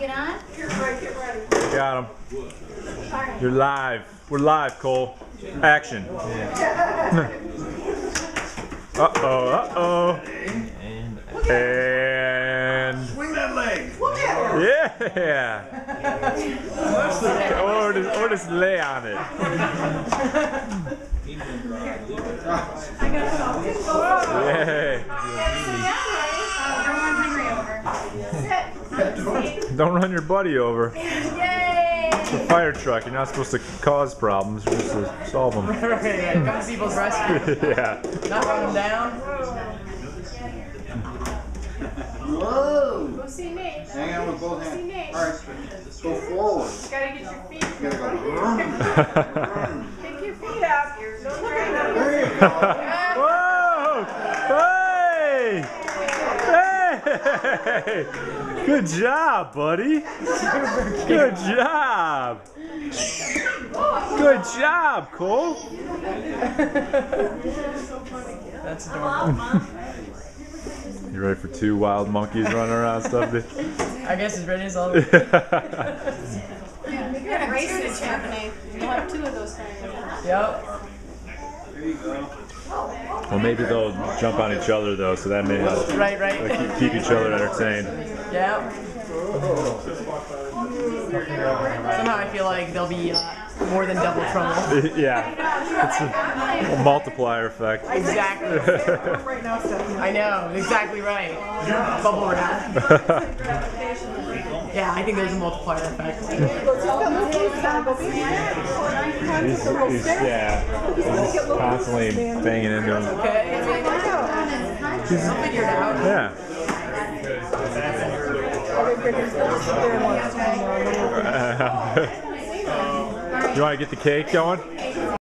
get on? Got him. You're live. We're live, Cole. Action. Uh-oh, uh-oh. And... Swing that leg. Yeah. Or just lay on it. Yeah. Don't run your buddy over. Yay! It's a fire truck. You're not supposed to cause problems. You're supposed to solve them. Right. Come to people's rescue. Yeah. Not run them down. Whoa. Go see Nate. Hang on with both See hands. Nate. All right. Go forward. You gotta get your feet. You gotta go. Pick your feet up. Don't look at them. There you go. Whoa! Hey! Hey! Good job, buddy. Good job. Good job, Cole. That's adorable. You ready for two wild monkeys running around stuff? I guess as ready as all. Yeah, we got races happening. We'll have two of those things. Yep. There you go. Well, maybe they'll jump on each other though, so that may help. Right. Keep each other entertained. Yeah. Somehow I feel like they'll be more than double trouble. Yeah, it's a multiplier effect. Exactly. I know, exactly right. Bubble wrap. Yeah, I think there's a multiplier effect. He's constantly banging into him. Okay. I'll figure it out. Yeah. You want to get the cake going?